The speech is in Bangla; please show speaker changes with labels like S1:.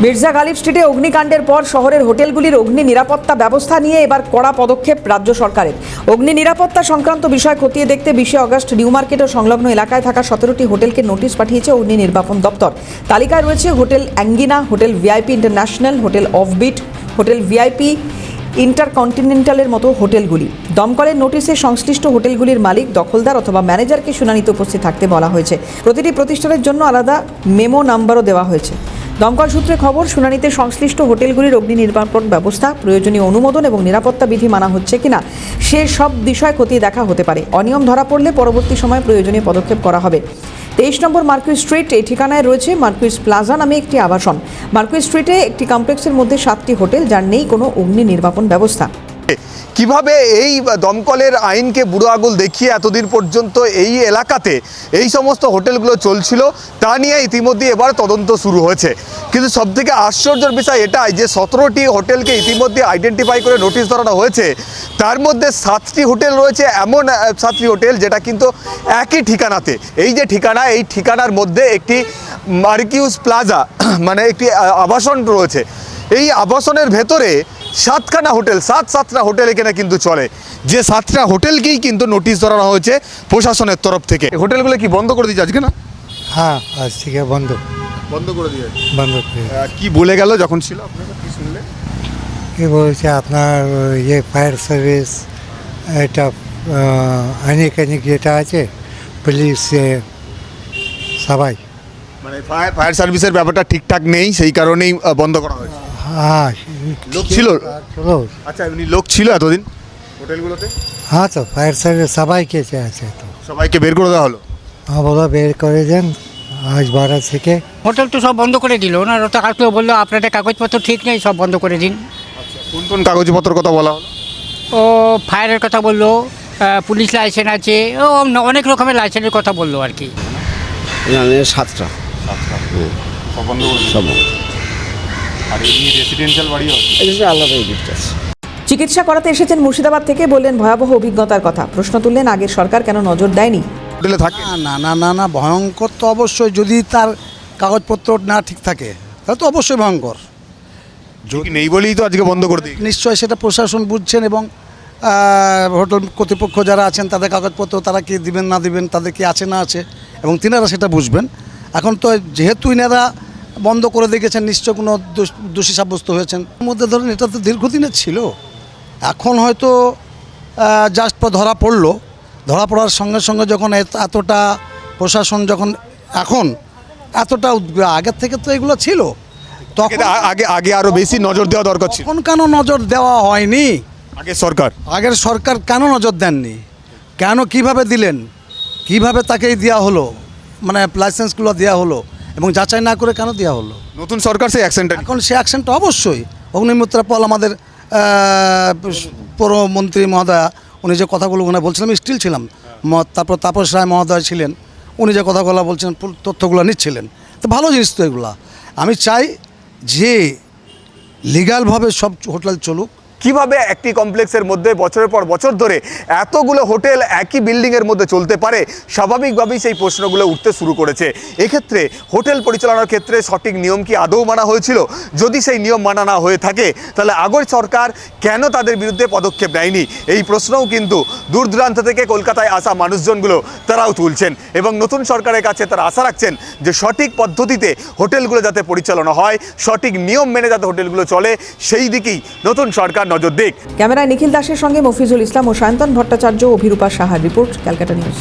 S1: মির্জা গালিব স্ট্রিটে অগ্নিকাণ্ডের পর শহরের হোটেলগুলির অগ্নি নিরাপত্তা ব্যবস্থা নিয়ে এবার কড়া পদক্ষেপ রাজ্য সরকারের। অগ্নি নিরাপত্তা সংক্রান্ত বিষয় খতিয়ে দেখতে 20 আগস্ট নিউ মার্কেট ও সংলগ্ন এলাকায় থাকা 17টি হোটেলকে নোটিশ পাঠিয়েছে অগ্নি নির্বাপন দপ্তর। তালিকায় রয়েছে hotel Angina, hotel VIP international, hotel offbeat, hotel VIP ইন্টারকন্টিনেন্টালের মতো হোটেলগুলি। দমকলের নোটিশে সংশ্লিষ্ট হোটেলগুলির মালিক, দখলদার অথবা ম্যানেজারকে শুনানিতে উপস্থিত থাকতে বলা হয়েছে। প্রতিটি প্রতিষ্ঠানের জন্য আলাদা মেমো নাম্বারও দেওয়া হয়েছে। দমকল সূত্রে খবর, শুনানিতে সংশ্লিষ্ট হোটেলগুলির অগ্নি নির্বাপন ব্যবস্থা, প্রয়োজনীয় অনুমোদন এবং নিরাপত্তা বিধি মানা হচ্ছে কিনা সে সব বিষয় খতিয়ে দেখা হতে পারে। অনিয়ম ধরা পড়লে পরবর্তী সময়ে প্রয়োজনীয় পদক্ষেপ করা হবে। 23 নম্বর মার্কুইস স্ট্রিট এই ঠিকানায় রয়েছে মার্কুইস প্লাজা নামে একটি আবাসন। মার্কুইস স্ট্রিটে একটি কমপ্লেক্সের মধ্যে 7টি হোটেল, যার নেই কোনো অগ্নি নির্বাপন ব্যবস্থা।
S2: কিভাবে এই দমকলের আইনকে বুড়ো আঙুল দেখিয়ে এতদিন পর্যন্ত এই এলাকাতে এই সমস্ত হোটেলগুলো চলছিল তা নিয়ে ইতিমধ্যে এবার তদন্ত শুরু হয়েছে। কিন্তু সবথেকে আশ্চর্যের বিষয় এটাই যে 17টি হোটেলকে ইতিমধ্যে আইডেন্টিফাই করে নোটিশ ধরানো হয়েছে। তার মধ্যে 7টি হোটেল রয়েছে, এমন 7টি হোটেল যেটা কিন্তু একই ঠিকানাতে। এই যে ঠিকানা, এই ঠিকানার মধ্যে একটি মার্কুইস প্লাজা মানে একটি আবাসন রয়েছে। এই আবাসনের ভেতরে 7খানা হোটেল, 7টা হোটেল এখানে কিন্তু চলে। যে 7টা হোটেলকেই কিন্তু নোটিশ ধরানো হয়েছে প্রশাসনের তরফ থেকে। হোটেলগুলো কি বন্ধ করে দিয়েছে আজকে? না,
S3: হ্যাঁ আজ থেকে বন্ধ
S2: করে দিয়েছে।
S3: বন্ধ করে
S2: কি বলে গেল যখন ছিল, আপনারা কি শুনলে?
S3: কি বলছে আপনার ইয়ে ফায়ার সার্ভিস, এটা আইনিক যেটা আছে, পুলিশ, সবাই
S2: মানে ফায়ার সার্ভিসের ব্যাপারটা ঠিকঠাক নেই, সেই কারণেই বন্ধ করা হয়েছে।
S3: হ্যাঁ
S2: লোক ছিল?
S3: চলো,
S2: আচ্ছা, এমনি লোক ছিল এতদিন হোটেলগুলোতে?
S3: হ্যাঁ তো ফায়ার সার্ভিস সবাইকে আছে, তো
S2: সবাইকে বের করে দেওয়া হলো?
S3: হ্যাঁ বলো বের করে দেন আজ 12 থেকে।
S4: হোটেল তো সব বন্ধ করে দিল। ওনারা তো কালকে বললো আপনাদের কাগজপত্র ঠিক নেই, সব বন্ধ করে দিন।
S2: কোন কোন কাগজপত্র কথা বলা হলো?
S4: ও ফায়ারের কথা বললো, পুলিশ লাইসেন্স আছে, ও অনেক রকমের লাইসেন্সের কথা বললো আর কি।
S5: এখানে 7টা
S2: সব বন্ধ করে
S5: সব
S2: আর এই রেসিডেন্সিয়াল বাড়িও
S5: এটা আলাদা গিফট আছে।
S1: চিকিৎসা করাতে এসেছেন মুর্শিদাবাদ থেকে, বললেন ভয়াবহ অভিজ্ঞতার কথা। প্রশ্ন তুললেন আগের সরকার কেন নজর দেয়নি।
S2: হোটেলে থাকে
S6: না না না না ভয়ঙ্কর তো অবশ্যই, যদি তার কাগজপত্র না ঠিক থাকে তাহলে তো অবশ্যই ভয়ঙ্কর।
S2: ঝুঁকি নেই বলেই তো আজকে বন্ধ করে দিই।
S6: নিশ্চয়ই সেটা প্রশাসন বুঝছেন এবং হোটেল কর্তৃপক্ষ যারা আছেন তাদের কাগজপত্র তারা কি দিবেন না দিবেন, তাদের কি আছে না আছে, এবং তিনারা সেটা বুঝবেন। এখন তো যেহেতু ইনারা বন্ধ করে দেখেছেন, নিশ্চয় কোনো দোষী সাব্যস্ত হয়েছেন। এর মধ্যে ধরেন এটা তো দীর্ঘদিনের ছিল, এখন হয়তো জাস্ট ধরা পড়লো। ধরা পড়ার সঙ্গে সঙ্গে যখন এতটা প্রশাসন যখন এখন এতটা আগের থেকে তো এগুলো ছিল, তখন
S2: আগে আরো বেশি নজর দেওয়া দরকার ছিল।
S6: তখন কেন নজর দেওয়া হয়নি?
S2: আগের সরকার
S6: কেন নজর দেননি? কেন কিভাবে দিলেন? কিভাবে তাকে দেওয়া হলো, মানে লাইসেন্সগুলো দেওয়া হলো, এবং যাচাই না করে কেন দেওয়া হলো?
S2: নতুন সরকার সেই অ্যাকশনটা,
S6: এখন সেই অ্যাকশনটা অবশ্যই। অগ্নিমিত্রা পল আমাদের পৌরমন্ত্রী মহোদয়া, উনি যে কথাগুলো ওখানে বলছিলাম, স্টিল ছিলাম, তারপর তাপস রায় মহোদয় ছিলেন, উনি যে কথাগুলো বলছেন, তথ্যগুলো নিচ্ছিলেন, তো ভালো জিনিস তো এগুলা। আমি চাই যে লিগ্যালভাবে সব হোটেল চলুক।
S2: কিভাবে একটি কমপ্লেক্সের মধ্যে বছরের পর বছর ধরে এতগুলো হোটেল একই বিল্ডিংয়ের মধ্যে চলতে পারে, স্বাভাবিকভাবেই সেই প্রশ্নগুলো উঠতে শুরু করেছে। এক্ষেত্রে হোটেল পরিচালনার ক্ষেত্রে সঠিক নিয়ম কি আদৌ মানা হয়েছিল? যদি সেই নিয়ম মানা না হয়ে থাকে তাহলে আগের সরকার কেন তাদের বিরুদ্ধে পদক্ষেপ নেয়নি? এই প্রশ্নও কিন্তু দূর দূরান্ত থেকে কলকাতায় আসা মানুষজনগুলো তারাও তুলছেন, এবং নতুন সরকারের কাছে তারা আশা রাখছেন যে সঠিক পদ্ধতিতে হোটেলগুলো যাতে পরিচালনা হয়, সঠিক নিয়ম মেনে যাতে হোটেলগুলো চলে, সেই দিকেই নতুন সরকার নজর দিক।
S1: ক্যামেরায় নিখিল দাসের সঙ্গে মফিজুল ইসলাম ও সায়ন্তন ভট্টাচার্য, অভিরূপা সাহার রিপোর্ট, ক্যালকাটা নিউজ।